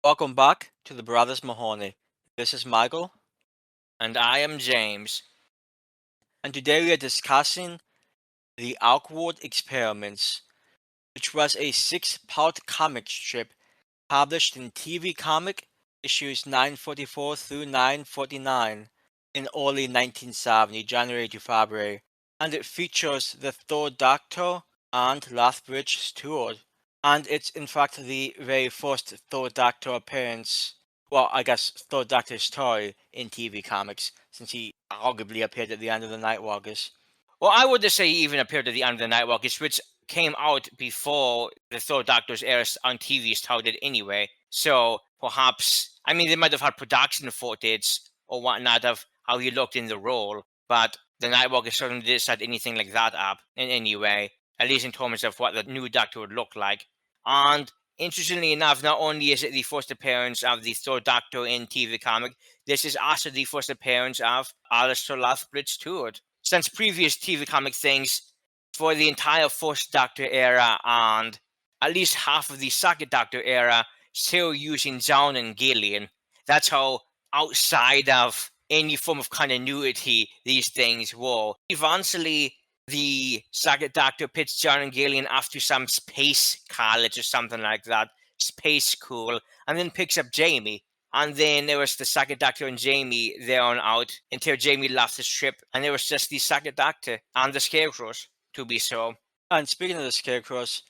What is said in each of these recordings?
Welcome back to the Brothers Mahoney. This is Michael, And I am James. and today we are discussing the Arkwood Experiments, which was a six-part comic strip published in TV Comic issues 944 through 949 in early 1970, January to February, and it features the Third Doctor and Lethbridge-Stewart, and it's in fact the very first Third Doctor appearance. Well, I guess Third Doctor's story in TV Comics, since he arguably appeared at the end of the Nightwalkers. Well, I would just say he even appeared at the end of the Nightwalkers, which came out before the Third Doctor's era on TV started anyway. So perhaps, I mean, they might have had production footage or whatnot of how he looked in the role, but the Nightwalkers certainly didn't set anything like that up in any way, at least in terms of what the new Doctor would look like. And interestingly enough, not only is it the first appearance of the Third Doctor in TV comic, this is also the first appearance of Alistair Lethbridge-Stewart. Since previous TV comic things, for the entire First Doctor era and at least half of the Second Doctor era, still using John and Gillian. That's how outside of any form of continuity these things were. Eventually, the Second Doctor pits John and Gillian after some space college or something like that, space school, and then picks up Jamie. And then there was the Second Doctor and Jamie there on out until Jamie left the ship, and there was just the Second Doctor and the Scarecrows, to be so. And speaking of the Scarecrows,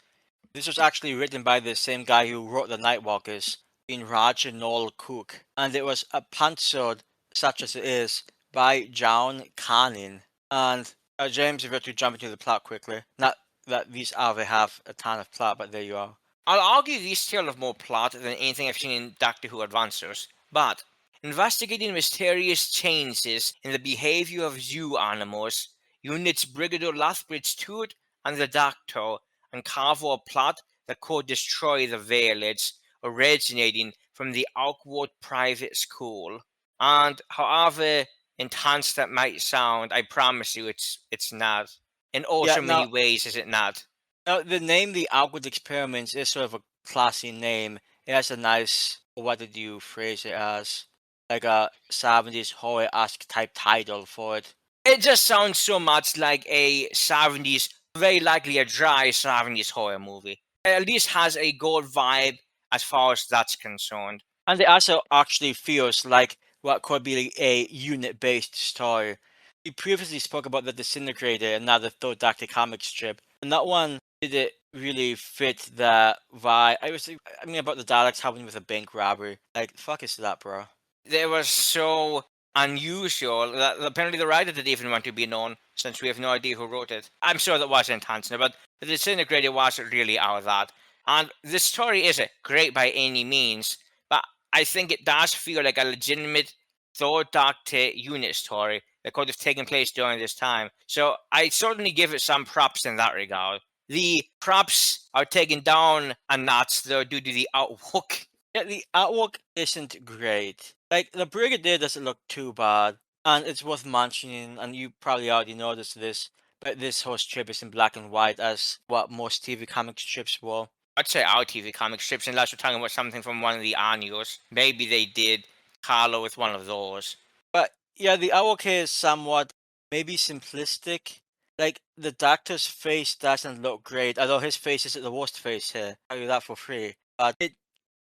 this was actually written by the same guy who wrote the Nightwalkers, being Roger Noel Cook, and it was a pantsword, such as it is, by John Canning. And James, if you were to jump into the plot quickly, not that these ever have a ton of plot, but there you are. I'll argue these tell of more plot than anything I've seen in Doctor Who Adventures, but investigating mysterious changes in the behavior of zoo animals, units Brigadier Lethbridge-Stewart and the Doctor uncover a plot that could destroy the village, originating from the Arkwood private school. And however intense that might sound, I promise you it's not. In Yeah, also many ways is it not. now the name the Arkwood Experiments is sort of a classy name. It has a nice, what did you phrase it as? Like a 70s horror-esque type title for it. It just sounds so much like a 70s, very likely a dry 70s horror movie. It at least has a good vibe as far as that's concerned. And it also actually feels like what could be a unit-based story. We previously spoke about the Disintegrator, another Third Doctor comic strip, and that one didn't really fit the vibe. I mean, about the Daleks happening with a bank robbery. Like, fuck is that, bro? They were so unusual that apparently the writer didn't even want to be known, since we have no idea who wrote it. I'm sure that wasn't intentional, but the Disintegrator wasn't really out of that. And this story isn't great by any means, but I think it does feel like a legitimate Third Doctor unit story that could have taken place during this time. So I certainly give it some props in that regard. The props are taken down a notch though due to the artwork. Yeah, the artwork isn't great. Like, the Brigadier doesn't look too bad, and it's worth mentioning, and you probably already noticed this, but this whole strip is in black and white, as what most TV comic strips were. I'd say our TV comic strips, unless you're talking about something from one of the annuals. Maybe they did color with one of those. But yeah, the artwork here is somewhat maybe simplistic. Like, the Doctor's face doesn't look great, although his face isn't the worst face here. I'll tell you that for free. But it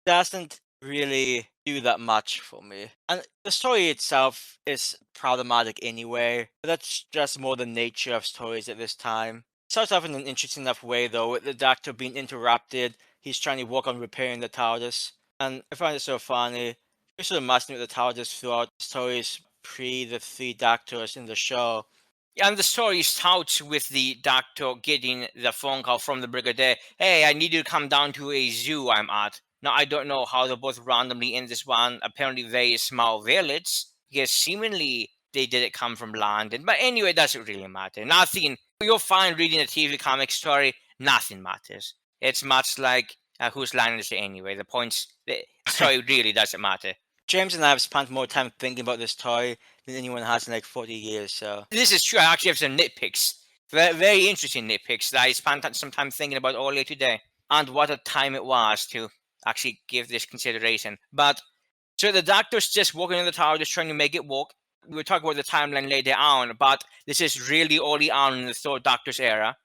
doesn't really do that much for me. And the story itself is problematic anyway. But that's just more the nature of stories at this time. It starts off in an interesting enough way, though, with the Doctor being interrupted. He's trying to work on repairing the TARDIS. And I find it so funny. We're sort of messing with the TARDIS throughout stories pre the three Doctors in the show. And the story starts with the Doctor getting the phone call from the Brigadier. Hey, I need you to come down to a zoo I'm at. Now, I don't know how they're both randomly in this one, apparently very small village, because seemingly they didn't come from London. But anyway, it doesn't really matter. Nothing, you'll find reading a TV comic story, nothing matters. It's much like whose line is it anyway? The story really doesn't matter. James and I have spent more time thinking about this toy than anyone has in like 40 years, so. This is true. I actually have some nitpicks. Very, very interesting nitpicks that I spent some time thinking about earlier today. And what a time it was, too. actually give this consideration. But so the doctor's just walking in the tower, just trying to make it work. We'll talk about the timeline later on, but this is really early on in the Third Doctor's era.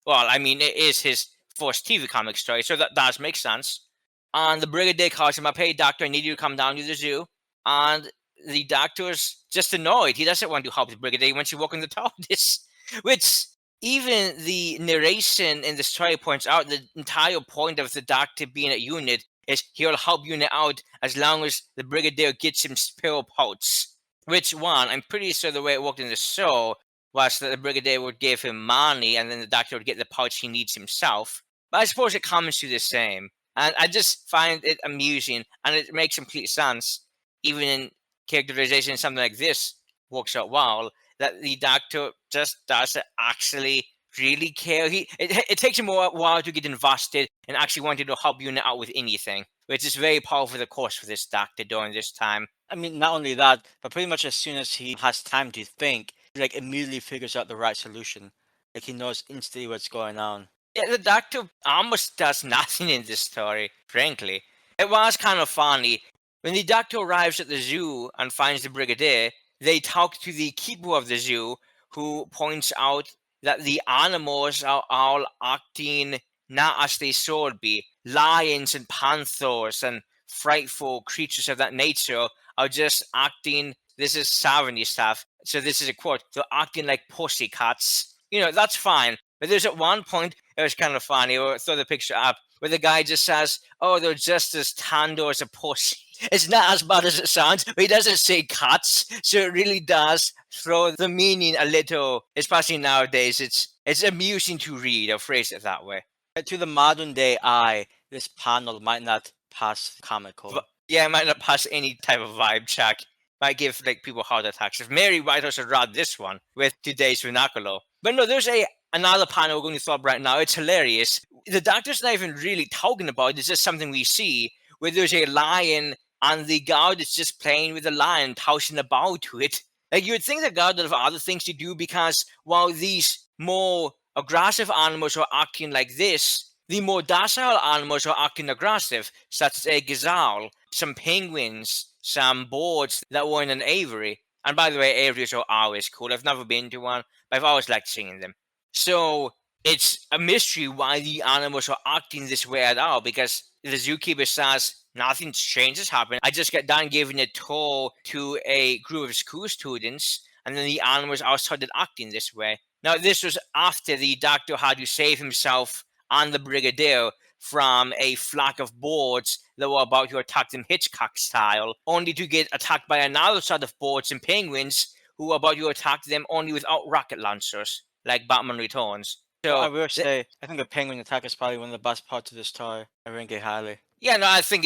Well, I mean, it is his first TV comic story, so that does make sense. And the Brigadier calls him up, hey, doctor, I need you to come down to the zoo. And the doctor's just annoyed. He doesn't want to help the Brigadier when she walk in the TARDIS. Which, even the narration in the story points out, the entire point of the doctor being at unit is he'll help unit out as long as the Brigadier gets him spare parts. Which one, I'm pretty sure the way it worked in the show was that the Brigadier would give him money and then the doctor would get the parts he needs himself. But I suppose it comes to the same. And I just find it amusing and it makes complete sense, even in characterization, something like this works out well, that the doctor just doesn't actually really care. It takes him a while to get invested and actually wanting to help unit out with anything, which is very powerful, of course, for this doctor during this time. I mean, not only that, but pretty much as soon as he has time to think, he like immediately figures out the right solution. Like he knows instantly what's going on. Yeah, the doctor almost does nothing in this story, frankly. It was kind of funny. When the doctor arrives at the zoo and finds the Brigadier, they talk to the keeper of the zoo, who points out that the animals are all acting not as they should be. Lions and panthers and frightful creatures of that nature are just acting, this is 70s stuff, so this is a quote, they're acting like pussycats. That's fine. But there's at one point, it was kind of funny, or throw the picture up, where the guy just says, oh, they're just as tender as a pussy. It's not as bad as it sounds, but he doesn't say cats, so it really does throw the meaning a little, especially nowadays. It's amusing to read, I'll phrase it that way. To the modern day eye, this panel might not pass comical. But, yeah, it might not pass any type of vibe check. Might give people heart attacks. If Mary Whitehouse had read this one with today's vernacular. But no, there's another panel we're going to throw up right now. It's hilarious. The doctor's not even really talking about it. It's just something we see where there's a lion and the guard is just playing with the lion, tossing a ball to it. Like, you would think the guard would have other things to do, because while these more aggressive animals are acting like this, the more docile animals are acting aggressive, such as a gazelle, some penguins, some birds that were in an aviary. And by the way, aviaries are always cool. I've never been to one, but I've always liked seeing them. So it's a mystery why the animals are acting this way at all, because the zookeeper says nothing strange has happened. I just got done giving a tour to a group of school students, and then the animals all started acting this way. Now, this was after the doctor had to save himself and the Brigadier from a flock of birds that were about to attack them Hitchcock style, only to get attacked by another set of birds and penguins who were about to attack them only without rocket launchers, like Batman Returns. So I will say, I think the penguin attack is probably one of the best parts of this story. I rank it highly. Yeah, no, I think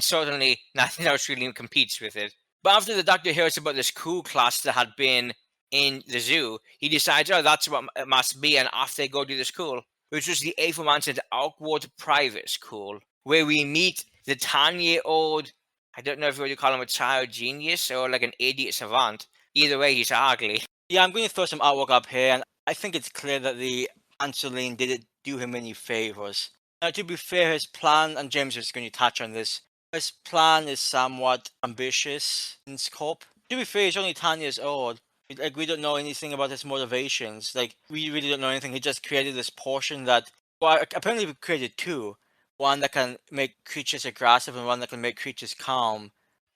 certainly nothing else really competes with it. But after the doctor hears about this cool class that had been in the zoo, he decides, oh, that's what it must be, and off they go to the school, which was the aforementioned Arkwood Private School, where we meet the 10-year-old, I don't know if you would call him a child genius or like an idiot savant. Either way, he's ugly. Yeah, I'm going to throw some artwork up here, and I think it's clear that the Angeline didn't do him any favors. Now, to be fair, his plan, and James is going to touch on this, his plan is somewhat ambitious in scope. To be fair, he's only 10 years old. Like, we don't know anything about his motivations. Like, we really don't know anything. He just created this portion that, well, apparently we created two. One that can make creatures aggressive and one that can make creatures calm.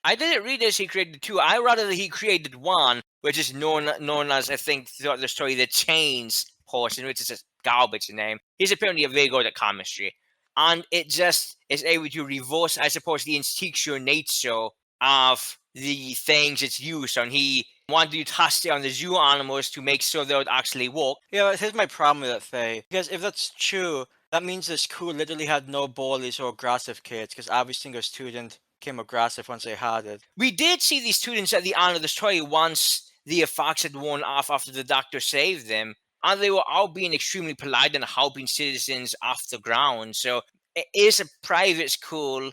I didn't read as he created two. I read that he created one, which is known as, I think, throughout the story, the Chains portion, which is a garbage name. He's apparently very good at chemistry. And it just is able to reverse, I suppose, the instinctual nature of the things it's used on. He wanted to test it on the zoo animals to make sure they would actually work. Yeah, but here's my problem with that, Faye. Because if that's true, that means the school literally had no bullies or aggressive kids, because every single student became aggressive once they had it. We did see these students at the end of the story once the effects had worn off after the doctor saved them, and they were all being extremely polite and helping citizens off the ground. So it is a private school.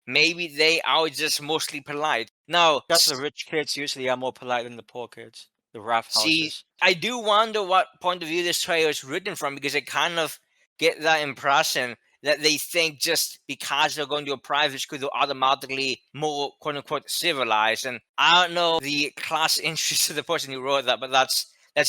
Maybe they are just mostly polite. Now, That's the rich kids usually are more polite than the poor kids. The rough houses. See, I do wonder what point of view this story was written from, because I kind of get that impression. that they think just because they're going to a private school, they're automatically more quote unquote civilized. And I don't know the class interest of the person who wrote that, but that's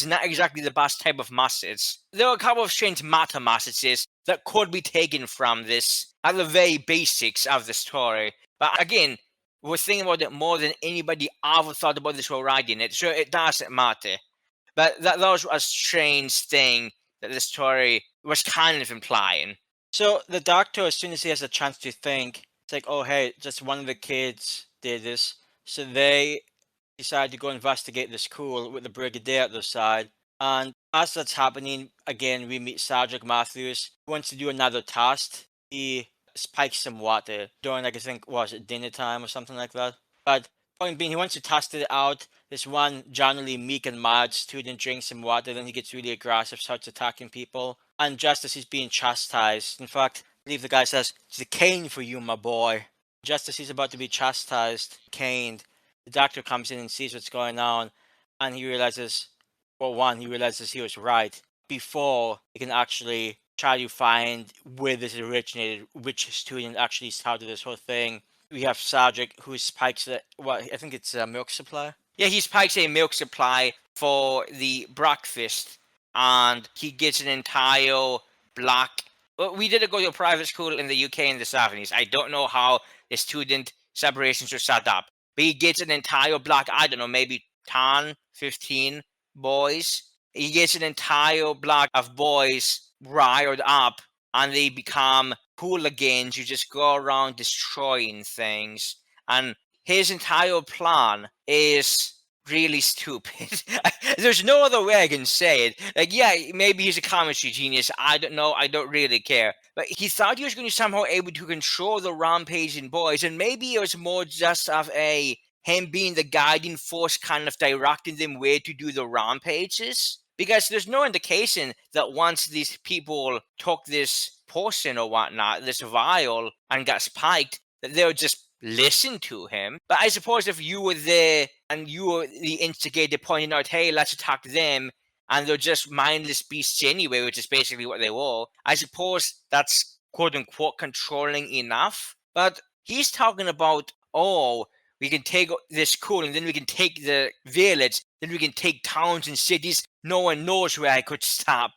not exactly the best type of message. There are a couple of strange meta messages that could be taken from this at the very basics of the story. But again, we're thinking about it more than anybody ever thought about this while writing it, so it doesn't matter. But that was a strange thing that the story was kind of implying. So the doctor, as soon as he has a chance to think, it's like, oh hey, just one of the kids did this. So they decide to go investigate the school with the brigadier at their side. And as that's happening, again, we meet Sergeant Matthews. He wants to do another test. He spikes some water during, like, I think, was it dinner time or something like that? But point being, he wants to test it out. This one generally meek and mild student drinks some water, then he gets really aggressive, starts attacking people. And just as he's being chastised, in fact, I believe the guy says, "It's a cane for you, my boy." Just as he's about to be chastised, caned, the doctor comes in and sees what's going on, and he realizes, well, one, he realizes he was right before he can actually try to find where this originated, which student actually started this whole thing. We have Sergeant who spikes I think it's a milk supply. Yeah, he spikes a milk supply for the breakfast, and he gets an entire block. Well, we did go to a private school in the UK in the 70s. I don't know how the student separations are set up, but he gets an entire block, I don't know, maybe 10, 15 boys. He gets an entire block of boys riled up, and they become hooligans who just go around destroying things. And his entire plan is really stupid. There's no other way I can say it. Like, yeah, maybe he's a chemistry genius. I don't know. I don't really care. But he thought he was going to somehow able to control the rampaging boys, and maybe it was more just of him being the guiding force, kind of directing them where to do the rampages. Because there's no indication that once these people took this potion or whatnot, this vial, and got spiked, that they would just listen to him. But I suppose if you were there and you were the instigator pointing out, hey, let's attack them, and they're just mindless beasts anyway, which is basically what they were, I suppose that's quote unquote controlling enough. But he's talking about, oh, we can take this school, and then we can take the village, then we can take towns and cities. No one knows where I could stop.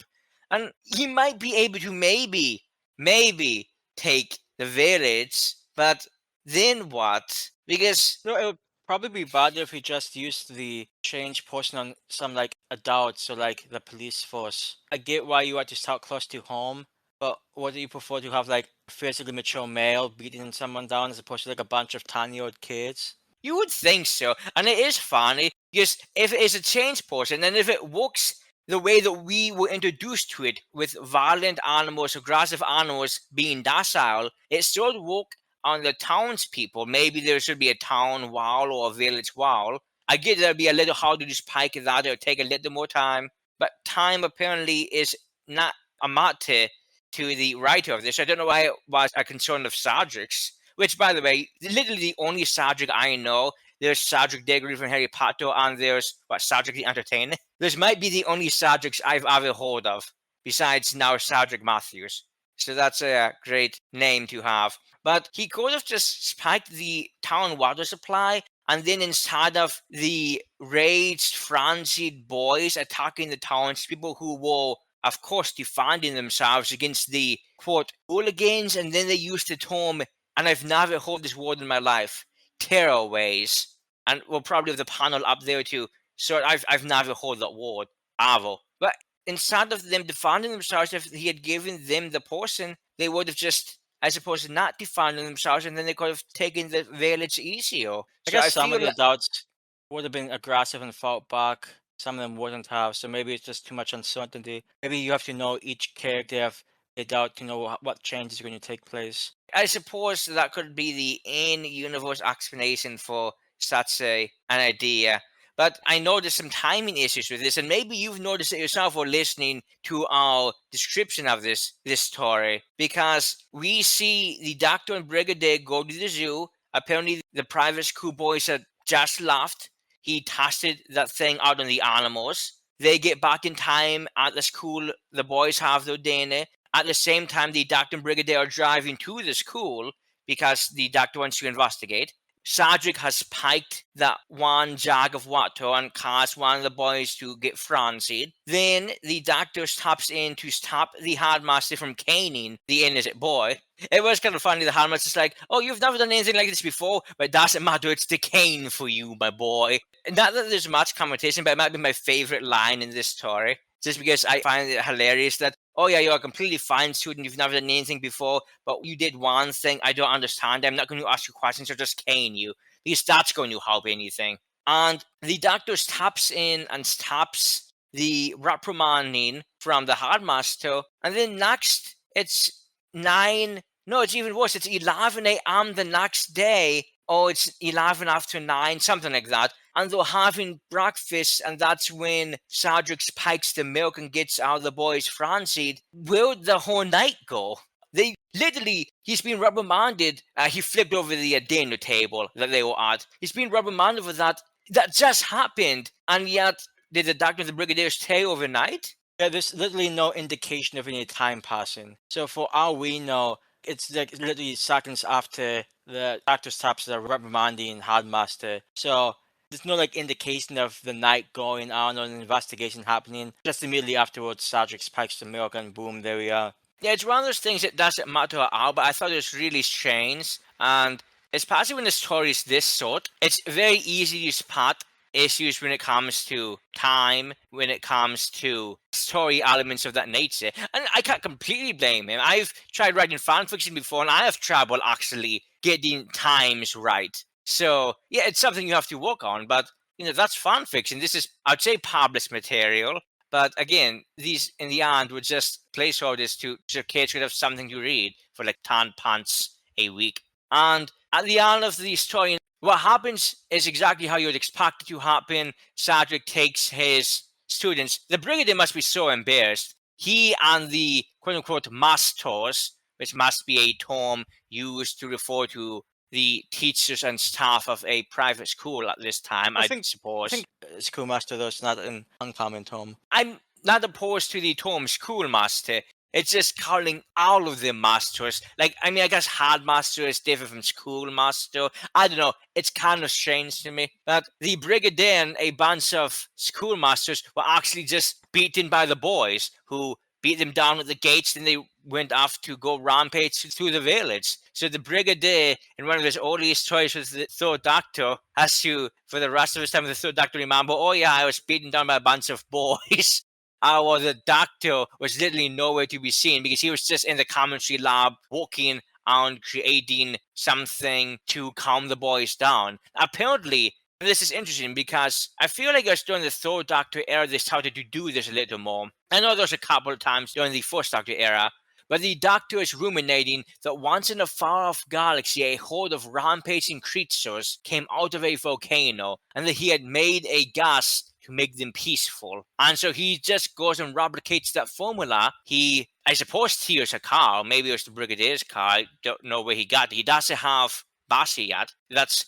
And he might be able to maybe take the village, but then what? Because No, it would probably be better if he just used the change portion on some like adults, so like the police force. I get why you want to start close to home, but what do you prefer to have, like a physically mature male beating someone down as opposed to like a bunch of 10-year-old kids? you would think so. And it is funny because if it is a change portion, and if it works the way that we were introduced to it, with violent animals, aggressive animals being docile, it should work on the townspeople. Maybe there should be a town wall or a village wall. I get that it'd be a little harder to spike that, or take a little more time, but time apparently is not a matter to the writer of this. I don't know why it was a concern of subjects, which, by the way, literally the only subject I know. There's Cedric Diggory from Harry Potter, and there's Cedric the Entertainer. This might be the only Cedrics I've ever heard of, besides now Cedric Matthews. So that's a great name to have. But he could have just spiked the town water supply, and then instead of the raged, frenzied boys attacking the townspeople who were, of course, defending themselves against the, quote, hooligans, and then they used the term, and I've never heard this word in my life, tearaways. And we'll probably have the panel up there too. So I've never heard that word ever. But instead of them defending themselves, if he had given them the portion, they would have just, I suppose, not defending themselves, and then they could have taken the village easier. I So guess I some of feel the like, adults would have been aggressive and fought back. Some of them wouldn't have, so maybe it's just too much uncertainty. Maybe you have to know each character of the adult to know what change is going to take place. I suppose that could be the in-universe explanation for such an idea. But I know there's some timing issues with this, and maybe you've noticed it yourself while listening to our description of this story, because we see the Doctor and Brigadier go to the zoo. Apparently, the private school boys had just left. He tested that thing out on the animals. They get back in time at the school. The boys have their dinner. At the same time, the Doctor and Brigadier are driving to the school because the Doctor wants to investigate. Cedric has piked that one jug of water and caused one of the boys to get frenzied. Then the Doctor stops in to stop the Headmaster from caning the innocent boy. It was kind of funny. The Headmaster's like, "Oh, you've never done anything like this before, but it doesn't matter. It's the cane for you, my boy." Not that there's much competition, but it might be my favorite line in this story. Just because I find it hilarious that, oh yeah, you're a completely fine student, you've never done anything before, but you did one thing I don't understand. I'm not going to ask you questions or just cane you, because that's going to help anything. And the Doctor taps in and stops the reprimanding from the Headmaster, and then next it's 9, no, it's even worse, it's 11 a.m. the next day, or it's 11 after 9, something like that. And they're having breakfast, and that's when Cedric spikes the milk and gets out the boys frenzied. Where'd the whole night go? They literally, he's been reprimanded. He flipped over the dinner table that they were at. He's been reprimanded for that. That just happened, and yet did the Doctor and the Brigadier stay overnight? Yeah, there's literally no indication of any time passing. So for all we know, it's like literally seconds after the Doctor stops the reprimanding Headmaster. So there's no like indication of the night going on or an investigation happening. Just immediately afterwards, Cedric spikes the milk and boom, there we are. Yeah, it's one of those things that doesn't matter at all, but I thought it was really strange. And especially when the story is this short, it's very easy to spot issues when it comes to time, when it comes to story elements of that nature. And I can't completely blame him. I've tried writing fanfiction before, and I have trouble actually getting times right. So, yeah, it's something you have to work on, but, that's fanfiction. This is, I'd say, published material. But again, these in the end were just placeholders so kids could have something to read for like 10 pence a week. And at the end of the story, what happens is exactly how you would expect it to happen. Cedric takes his students. The Brigadier must be so embarrassed. He and the quote-unquote masters, which must be a term used to refer to the teachers and staff of a private school at this time, I suppose. I think schoolmaster, though, it's not an uncommon term. I'm not opposed to the term schoolmaster. It's just calling all of them masters. Like, I mean, I guess headmaster is different from schoolmaster. I don't know. It's kind of strange to me. But the Brigadier and a bunch of schoolmasters were actually just beaten by the boys who beat them down at the gates, and they went off to go rampage through the village. So the Brigadier, in one of his earliest stories with the Third Doctor, has to, for the rest of his time with the Third Doctor, remember, oh yeah, I was beaten down by a bunch of boys. Or the Doctor was literally nowhere to be seen because he was just in the commentary lab working on creating something to calm the boys down. Apparently, this is interesting because I feel like it was during the Third Doctor era they started to do this a little more. I know there's a couple of times during the First Doctor era, but the Doctor is ruminating that once in a far-off galaxy a horde of rampaging creatures came out of a volcano, and that he had made a gas to make them peaceful. And so he just goes and replicates that formula. He, I suppose, steers a car. Maybe it was the Brigadier's car. I don't know where he got it. He doesn't have Bassi yet. That's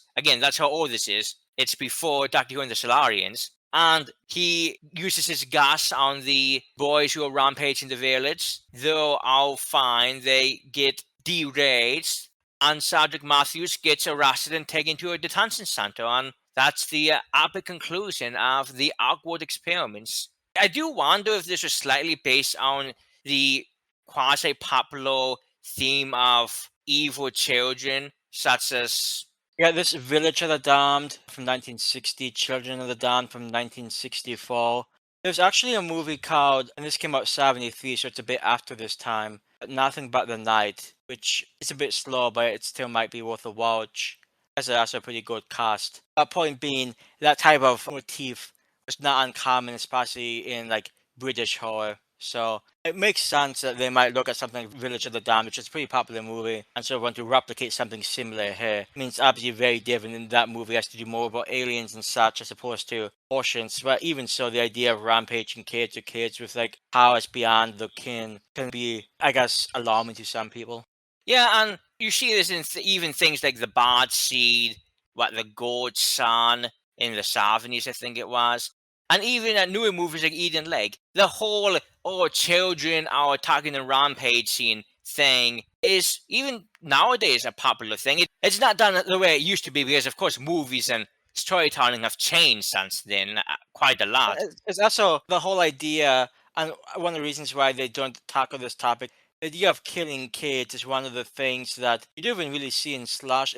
how old this is. It's before Doctor Who and the Solarians. And he uses his gas on the boys who are rampaging the village. They're all fine. They get deraged. And Cedric Matthews gets arrested and taken to a detention center. And that's the epic conclusion of the Arkwood Experiments. I do wonder if this was slightly based on the quasi-popular theme of evil children, such as... Yeah, this Village of the Damned from 1960, Children of the Damned from 1964. There's actually a movie called, and this came out 73, so it's a bit after this time, but Nothing But the Night, which is a bit slow, but it still might be worth a watch. That's also a pretty good cast. Point being, that type of motif was not uncommon, especially in like British horror. So it makes sense that they might look at something like Village of the Damned, which is a pretty popular movie, and so want to replicate something similar here. I mean, it's obviously very different, and that movie has to do more about aliens and such as opposed to Oceans. But even so, the idea of rampaging kids or kids with like powers beyond the kin can be, I guess, alarming to some people. Yeah, and you see this in even things like the Bad Seed, the Goat Son in the 70s, I think it was. And even at newer movies like Eden Lake, the whole "Oh, children are attacking and rampaging" thing is even nowadays a popular thing. It's not done the way it used to be because, of course, movies and storytelling have changed since then quite a lot. It's also the whole idea, and one of the reasons why they don't tackle this topic. The idea of killing kids is one of the things that you don't even really see in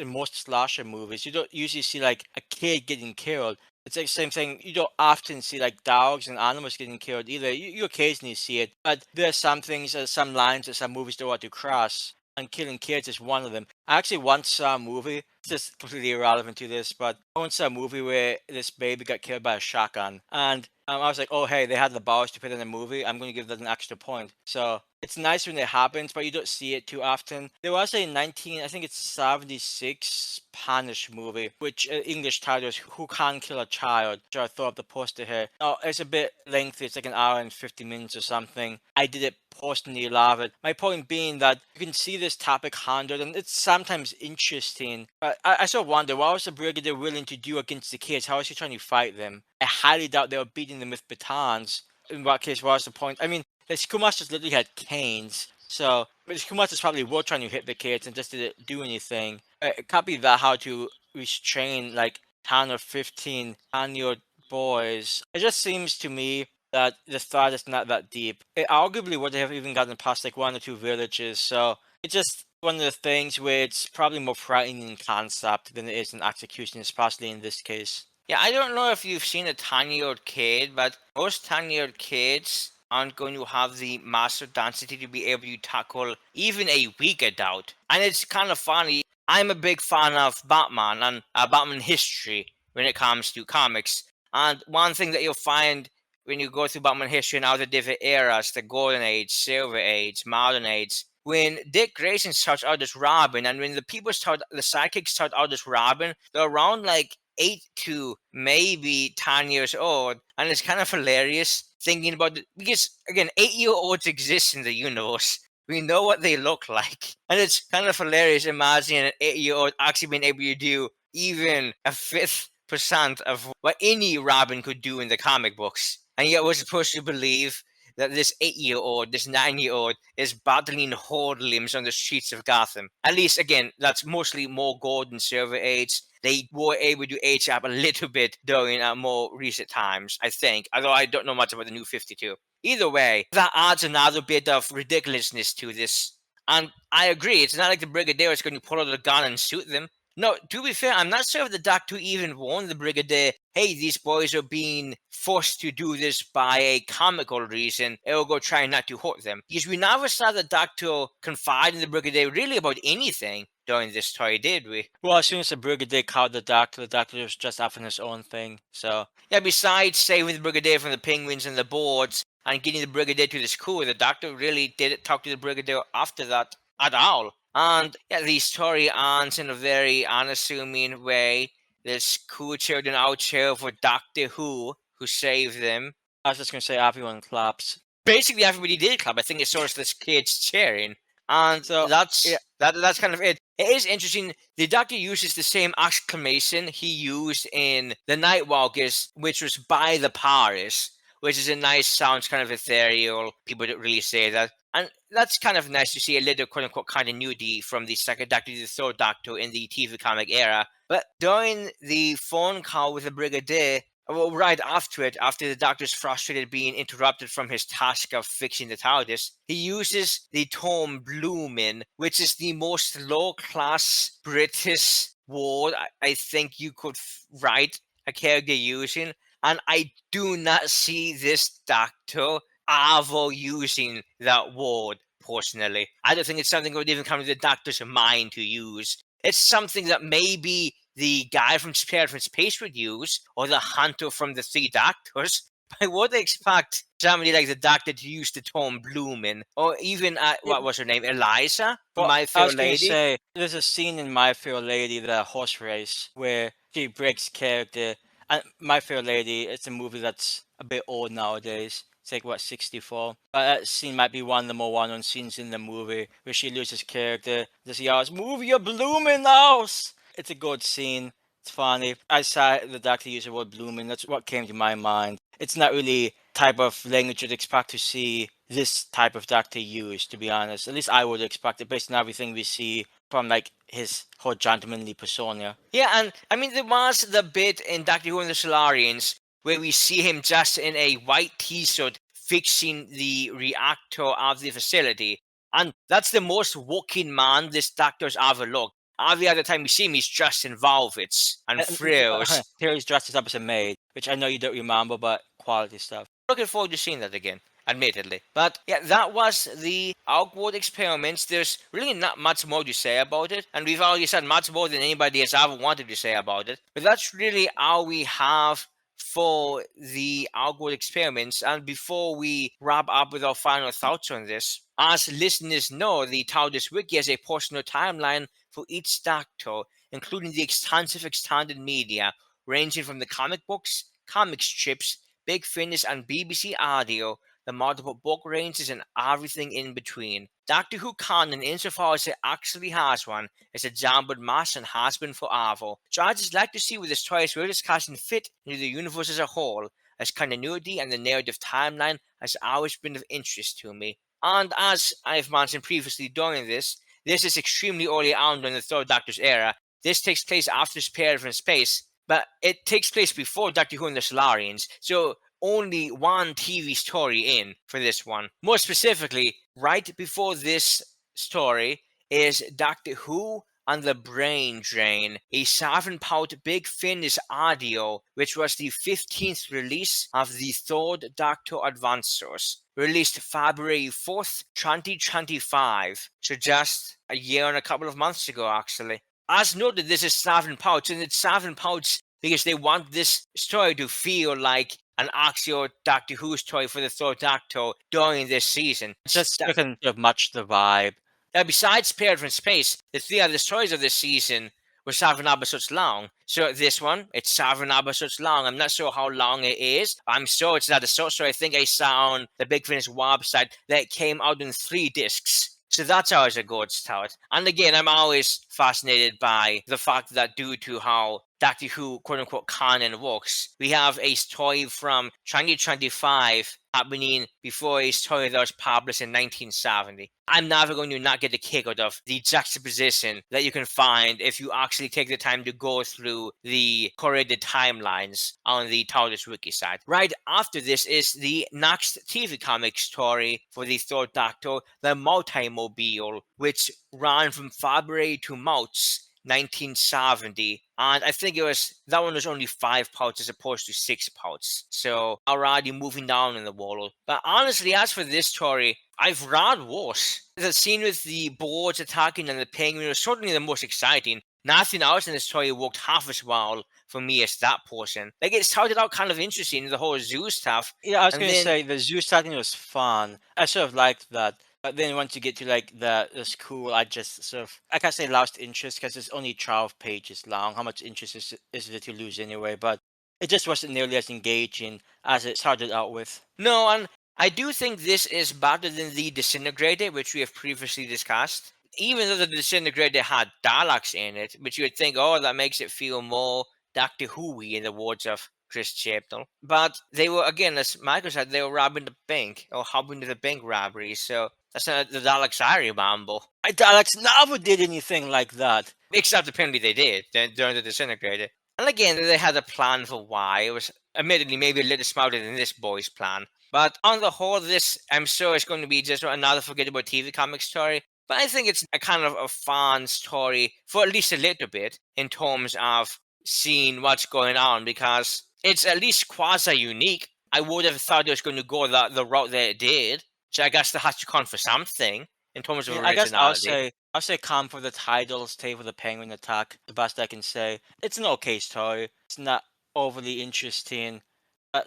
most slasher movies. You don't usually see like a kid getting killed. It's like the same thing. You don't often see like dogs and animals getting killed either. You occasionally see it, but there are some things, some lines that some movies don't want to cross, and killing kids is one of them. I actually once saw a movie. It's just completely irrelevant to this, but I once saw a movie where this baby got killed by a shotgun, and I was like, "Oh, hey, they had the balls to put it in a movie. I'm going to give that an extra point." So it's nice when it happens, but you don't see it too often. There was a I think it's 76 Spanish movie, which English title is "Who Can Kill a Child," which I thought of the poster here. Now it's a bit lengthy. It's like an hour and 50 minutes or something. I did it personally love it. My point being that you can see this topic handled, and it's sometimes interesting. But I sort of wonder, what was the Brigadier willing to do against the kids? How was he trying to fight them? I highly doubt they were beating them with batons. In what case, what was the point? I mean, the schoolmasters literally had canes. So, but the schoolmasters probably were trying to hit the kids and just didn't do anything. It can't be that hard to restrain like 10 or 15 10-year-old boys. It just seems to me that the threat is not that deep. It arguably would have even gotten past like one or two villages. So it's just one of the things where it's probably more frightening in concept than it is in execution, especially in this case. Yeah, I don't know if you've seen a 10-year-old kid, but most 10-year-old kids aren't going to have the massive density to be able to tackle even a weak adult. And it's kind of funny. I'm a big fan of Batman and Batman history when it comes to comics. And one thing that you'll find when you go through Batman history and all the different eras, the Golden Age, Silver Age, Modern Age, when Dick Grayson starts out as Robin, and when the sidekicks start out as Robin, they're around like 8 to maybe 10 years old, and it's kind of hilarious thinking about it because again, 8-year-olds exist in the universe. We know what they look like, and it's kind of hilarious imagining an 8-year-old actually being able to do even a fifth percent of what any Robin could do in the comic books, and yet we're supposed to believe that this 8-year-old, this 9-year-old, is battling horde limbs on the streets of Gotham. At least, again, that's mostly more gold and silver age. They were able to age up a little bit during more recent times, I think. Although I don't know much about the new 52. Either way, that adds another bit of ridiculousness to this. And I agree, it's not like the Brigadier is going to pull out a gun and shoot them. No, to be fair, I'm not sure if the Doctor even warned the Brigadier, hey, these boys are being forced to do this by a comical reason, ergo trying not to hurt them. Because we never saw the Doctor confide in the Brigadier really about anything during this story, did we? Well, as soon as the Brigadier caught the Doctor was just off on his own thing. So Yeah, besides saving the Brigadier from the penguins and the boards and getting the Brigadier to the school, the Doctor really didn't talk to the Brigadier after that at all. And yeah, the story ends in a very unassuming way. The school children out cheer for Doctor who saved them. I was just gonna say everyone claps. Basically, everybody did clap. I think it's sort of this kids cheering, and So yeah, that's kind of it. It is interesting. The Doctor uses the same exclamation he used in the Nightwalkers, which was "by the Paris," which is a nice sounds, kind of ethereal. People don't really say that. And that's kind of nice to see a little quote unquote continuity from the second Doctor to the third Doctor in the TV comic era. But during the phone call with the Brigadier, well, right after it, after the Doctor's frustrated being interrupted from his task of fixing the TARDIS, he uses the term bloomin', which is the most low-class British word I think you could write a character using. And I do not see this Doctor ever using that word, personally. I don't think it's something that would even come to the Doctor's mind to use. It's something that maybe the guy from Spared from Space would use, or the hunter from the Three Doctors. But I would expect somebody like the Doctor to use the term bloomin', or even, what was her name, Eliza from well, My I Fair was gonna Lady. say there's a scene in My Fair Lady, the horse race, where she breaks character. And My Fair Lady, it's a movie that's a bit old nowadays. It's like what 64. But that scene might be one of the more well-known scenes in the movie where she loses character. Just yells, "Move your blooming house!" It's a good scene. It's funny. I saw the Doctor use the word blooming. That's what came to my mind. It's not really type of language you'd expect to see this type of Doctor used, to be honest. At least I would expect it based on everything we see from like his whole gentlemanly persona. Yeah, and I mean, there was the bit in Doctor Who and the Solarians where we see him just in a white t-shirt fixing the reactor of the facility. And that's the most working man this Doctor's ever looked. Every other time we see him, he's dressed in velvets and frills. Here he's dressed up as a maid, which I know you don't remember, but quality stuff. Looking forward to seeing that again, admittedly. But yeah, that was the Arkwood Experiments. There's really not much more to say about it, and we've already said much more than anybody has ever wanted to say about it. But that's really all we have for the Arkwood Experiments. And before we wrap up with our final thoughts on this, as listeners know, the TARDIS Wiki has a personal timeline for each Doctor, including the extensive extended media, ranging from the comic books, comic strips, Big Finish, and BBC Audio, the multiple book ranges, and everything in between. Doctor Who canon, insofar as it actually has one, is a jumbled mess and has been forever. So I just like to see where the stories we're discussing fit into the universe as a whole, as continuity and the narrative timeline has always been of interest to me. And as I've mentioned previously during this is extremely early on in the Third Doctor's era. This takes place after Spirit from Space, but it takes place before Doctor Who and the Solarians, so only one TV story in for this one. More specifically, right before this story is Doctor Who and the Brain Drain, a 7-part Big Finish audio, which was the 15th release of the Third Doctor Adventures, released February 4th, 2025, so just a year and a couple of months ago, actually. As noted, this is 7 parts, and it's 7 parts because they want this story to feel like an actual Doctor Who story for the Third Doctor during this season. Just so can sort of match the vibe. Now, besides Spirit from Space, the 3 other stories of this season were 7 episodes long. So this one, it's 7 episodes long. I'm not sure how long it is. I'm sure it's not a short story. I think I saw on the Big Finish website that it came out in 3 discs. So that's always a good start. And again, I'm always fascinated by the fact that due to how Doctor Who, quote-unquote, canon works, we have a story from 2025 happening before a story that was published in 1970. I'm never going to not get a kick out of the juxtaposition that you can find if you actually take the time to go through the correlated timelines on the TARDIS Wiki site. Right after this is the next TV comic story for the Third Doctor, The Multimobile, which ran from February to March 1970, and I think that one was only 5 parts as opposed to 6 parts, so already moving down in the world. But honestly, as for this story, I've read worse. The scene with the birds attacking and the penguin was certainly the most exciting. Nothing else in the story worked half as well for me as that portion. Like, it started out kind of interesting, the whole zoo stuff. Yeah, I was going to say the zoo starting was fun. I sort of liked that. But then once you get to like the school, I just sort of, I can't say lost interest because it's only 12 pages long. How much interest is it to lose anyway? But it just wasn't nearly as engaging as it started out with. No, and I do think this is better than the Disintegrator, which we have previously discussed. Even though the Disintegrator had Daleks in it, which you would think, oh, that makes it feel more Doctor Who-y in the words of Chris Chapel. But they were, again, as Michael said, they were robbing the bank, or helping to the bank robbery, so that's not the Daleks I remember. Daleks never did anything like that. Except apparently they did during the Disintegrator. And again, they had a plan for why. It was admittedly maybe a little smarter than this boy's plan. But on the whole, this, I'm sure, is going to be just another forgettable TV comic story. But I think it's a kind of a fun story for at least a little bit in terms of seeing what's going on, because it's at least quasi-unique. I would have thought it was going to go the route that it did. So I guess that has to count for something in terms of originality. I guess I'll say come for the title, stay for the penguin attack. The best I can say. It's an okay story. It's not overly interesting.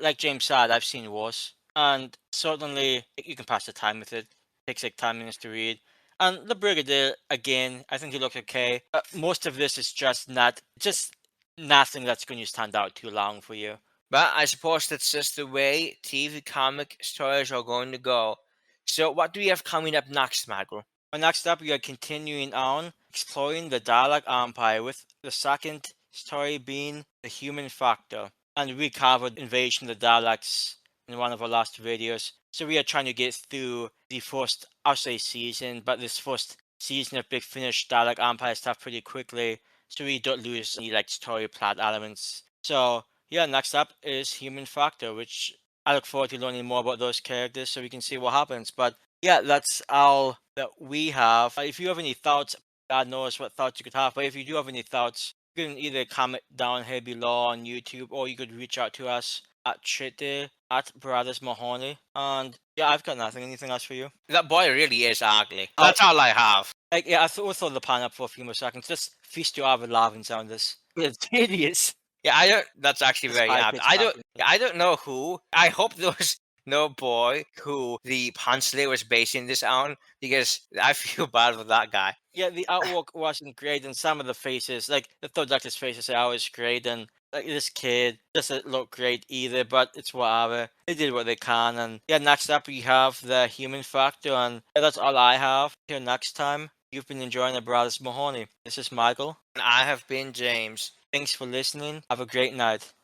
Like James said, I've seen worse. And certainly you can pass the time with it. It takes like 10 minutes to read. And the Brigadier, again, I think he looks okay. Most of this is just nothing that's going to stand out too long for you. But I suppose that's just the way TV comic stories are going to go. So what do we have coming up next, Michael? Well, next up, we are continuing on exploring the Dalek Empire, with the second story being the human factor. And we covered Invasion of the Daleks in one of our last videos. So we are trying to get through the first, I'll say season, but this first season of Big Finish Dalek Empire stuff pretty quickly, so we don't lose any like story plot elements. So yeah, next up is Human Factor, which I look forward to learning more about those characters so we can see what happens. But yeah, that's all that we have. If you have any thoughts, God knows what thoughts you could have, but if you do have any thoughts, you can either comment down here below on YouTube, or you could reach out to us at Twitter at Brothers Mahoney. And yeah, I've got nothing. Anything else for you? That boy really is ugly. Oh. That's all I have. Like, yeah, I throw the pan up for a few more seconds. Just feast your eye with laughing sound. This it's hideous. Yeah, I don't. That's actually This very apt. high-pitched I don't. laughing. Yeah, I don't know who. I hope there was no boy who the Punsley was basing this on, because I feel bad for that guy. Yeah, the artwork wasn't great, and some of the faces, like the Third Doctor's faces, are always great, and like this kid doesn't look great either. But it's whatever. They did what they can, and yeah. Next up, we have the Human Factor, and yeah, that's all I have. Till next time, you've been enjoying the Brothers Mahoney. This is Michael. And I have been James. Thanks for listening. Have a great night.